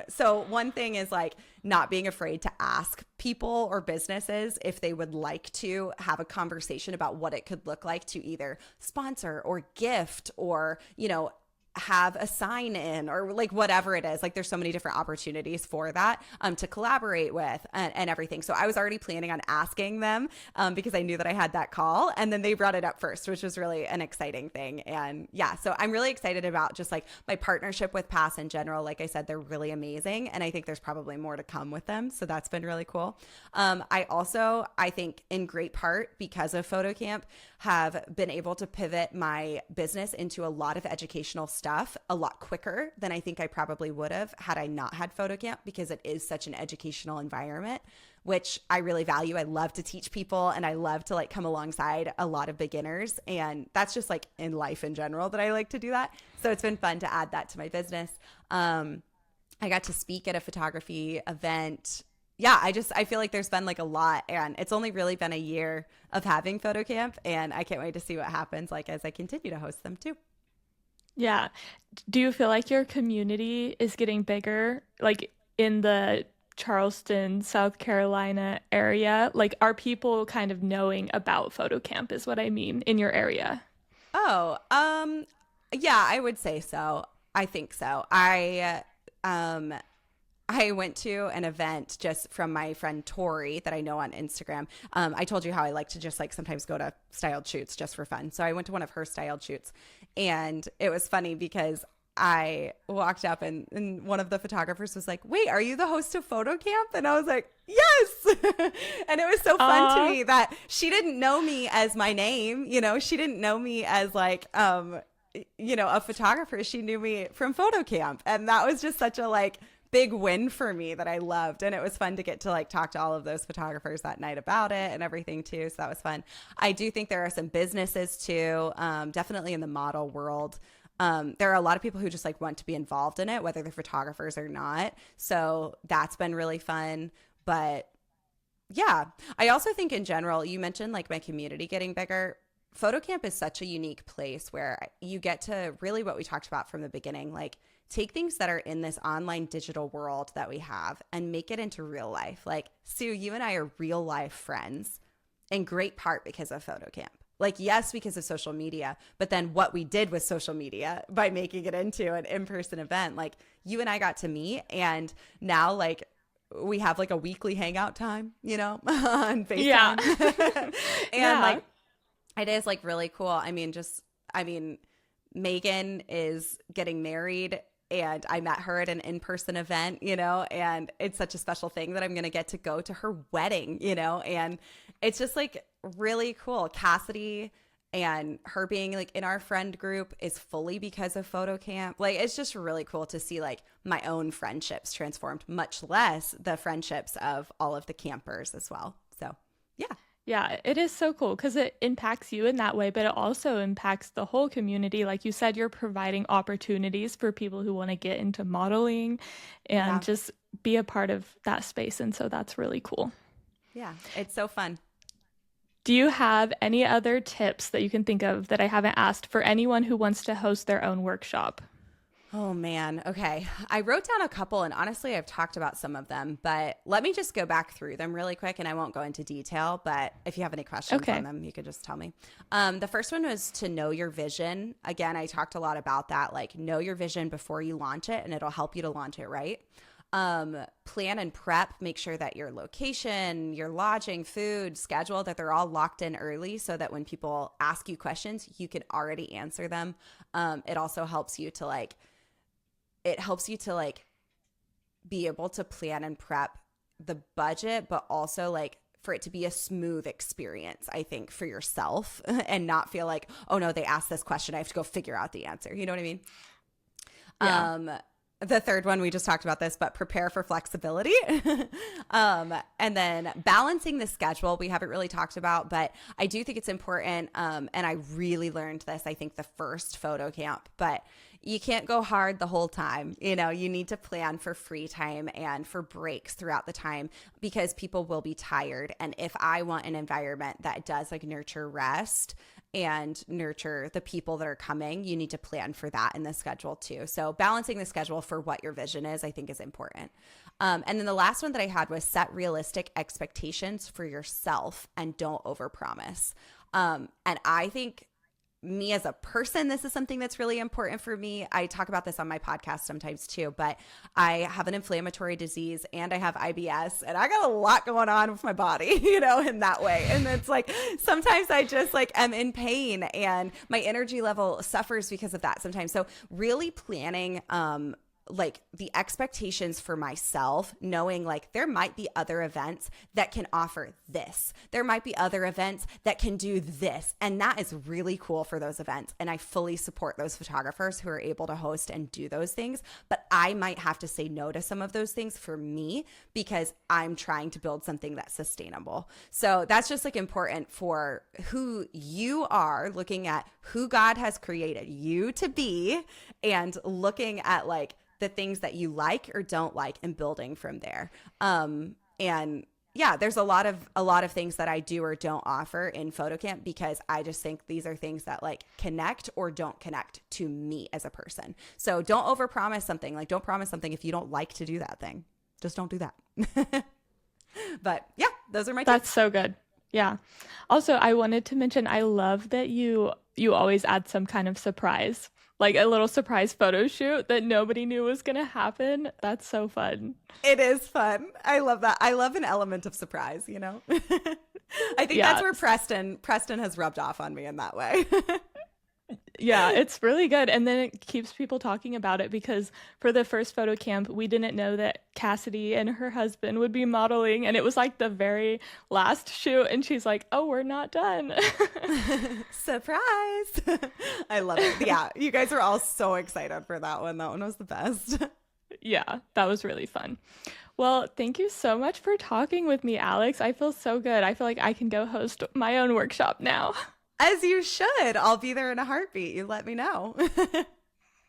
So one thing is like not being afraid to ask people or businesses if they would like to have a conversation about what it could look like to either sponsor or gift or, you know, have a sign in or like whatever it is. Like there's so many different opportunities for that to collaborate with and everything. So I was already planning on asking them because I knew that I had that call and then they brought it up first, which was really an exciting thing. And yeah, so I'm really excited about just like my partnership with Pass in general. Like I said, they're really amazing. And I think there's probably more to come with them. So that's been really cool. I think in great part because of PhotoCamp have been able to pivot my business into a lot of educational stuff a lot quicker than I think I probably would have had I not had PhotoCamp because it is such an educational environment, which I really value. I love to teach people and I love to like come alongside a lot of beginners. And that's just like in life in general that I like to do that. So it's been fun to add that to my business. I got to speak at a photography event. Yeah, I feel like there's been like a lot and it's only really been a year of having PhotoCamp and I can't wait to see what happens like as I continue to host them too. Yeah. Do you feel like your community is getting bigger, like in the Charleston, South Carolina area? Like, are people kind of knowing about PhotoCamp, is what I mean, in your area? Oh, Yeah, I would say so. I think so. Um I went to an event just from my friend Tori that I know on Instagram. I told you how I like to just like sometimes go to styled shoots just for fun. So I went to one of her styled shoots, and it was funny because I walked up and one of the photographers was like, "Wait, are you the host of Photo Camp?" And I was like, "Yes." And it was so fun to me that she didn't know me as my name. She didn't know me as like, a photographer. She knew me from Photo Camp. And that was just such a like big win for me that I loved. And it was fun to get to like talk to all of those photographers that night about it and everything too. So that was fun. I do think there are some businesses too, definitely in the model world. There are a lot of people who just like want to be involved in it, whether they're photographers or not. So that's been really fun. But yeah, I also think in general, you mentioned like my community getting bigger. PhotoCamp is such a unique place where you get to really what we talked about from the beginning, like take things that are in this online digital world that we have and make it into real life. Like, Sue, you and I are real life friends in great part because of PhotoCamp. Like, yes, because of social media, but then what we did with social media by making it into an in-person event, like you and I got to meet, and now like we have like a weekly hangout time, on FaceTime. Yeah. And Yeah. like it is like really cool. Megan is getting married, and I met her at an in-person event, and it's such a special thing that I'm going to get to go to her wedding, and it's just like really cool. Cassidy and her being like in our friend group is fully because of Photo Camp. Like, it's just really cool to see like my own friendships transformed, much less the friendships of all of the campers as well. So yeah. Yeah, it is so cool because it impacts you in that way, but it also impacts the whole community. Like you said, you're providing opportunities for people who want to get into modeling and Yeah. just be a part of that space. And so that's really cool. Yeah. It's so fun. Do you have any other tips that you can think of that I haven't asked for anyone who wants to host their own workshop? Oh man. Okay. I wrote down a couple, and honestly, I've talked about some of them, but let me just go back through them really quick, and I won't go into detail, but if you have any questions Okay. on them, you could just tell me. The first one was to know your vision. Again, I talked a lot about that, like know your vision before you launch it, and it'll help you to launch it right. Plan and prep, make sure that your location, your lodging, food, schedule, that they're all locked in early so that when people ask you questions, you can already answer them. It also helps you to like, be able to plan and prep the budget, but also like for it to be a smooth experience, I think, for yourself and not feel like, oh no, they asked this question, I have to go figure out the answer. You know what I mean? Yeah. The third one, we just talked about this, but prepare for flexibility. And then balancing the schedule, we haven't really talked about, but I do think it's important. And I really learned this, I think, the first photo camp, but you can't go hard the whole time. You need to plan for free time and for breaks throughout the time because people will be tired. And if I want an environment that does like nurture rest and nurture the people that are coming, you need to plan for that in the schedule too. So balancing the schedule for what your vision is, I think, is important. And then the last one that I had was set realistic expectations for yourself and don't overpromise. And I think me as a person, this is something that's really important for me. I talk about this on my podcast sometimes too, but I have an inflammatory disease and I have IBS, and I got a lot going on with my body, in that way. And it's like, sometimes I just like am in pain and my energy level suffers because of that sometimes. So really planning, like the expectations for myself, knowing like there might be other events that can offer this. There might be other events that can do this. And that is really cool for those events. And I fully support those photographers who are able to host and do those things. But I might have to say no to some of those things for me because I'm trying to build something that's sustainable. So that's just like important for who you are, looking at who God has created you to be and looking at like the things that you like or don't like and building from there. And yeah, there's a lot of things that I do or don't offer in PhotoCamp because I just think these are things that like connect or don't connect to me as a person. So don't overpromise something. Like, don't promise something if you don't like to do that thing. Just don't do that. But yeah, those are my That's tips. so good. Yeah. Also, I wanted to mention I love that you always add some kind of surprise. like a little surprise photo shoot that nobody knew was going to happen. That's so fun. It is fun. I love that. I love an element of surprise, you know? I think that's where Preston has rubbed off on me in that way. Yeah, it's really good. And then it keeps people talking about it because for the first photo camp, we didn't know that Cassidy and her husband would be modeling. And it was like the very last shoot. And she's like, oh, we're not done. Surprise. I love it. Yeah, you guys were all so excited for that one. That one was the best. Yeah, that was really fun. Well, thank you so much for talking with me, Alex. I feel so good. I feel like I can go host my own workshop now. As you should. I'll be there in a heartbeat. You let me know.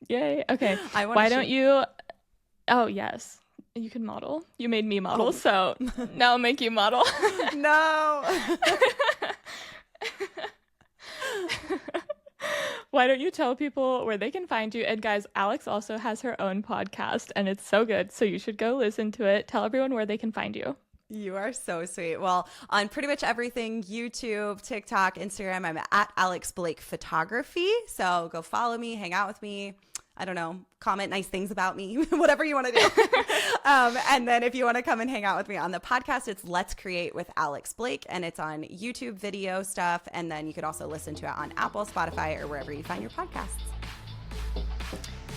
Yay. Okay. Why don't you? Oh, yes. You can model. You made me model, so now I'll make you model. No. Why don't you tell people where they can find you? And guys, Alex also has her own podcast, and it's so good, so you should go listen to it. Tell everyone where they can find you. You are so sweet. Well, on pretty much everything, YouTube, TikTok, Instagram, I'm at Alex Blake Photography. So go follow me, hang out with me. I don't know, comment nice things about me, whatever you want to do. And then if you want to come and hang out with me on the podcast, it's Let's Create with Alex Blake, and it's on YouTube video stuff. And then you could also listen to it on Apple, Spotify, or wherever you find your podcasts.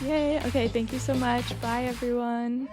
Yay. Okay. Thank you so much. Bye, everyone.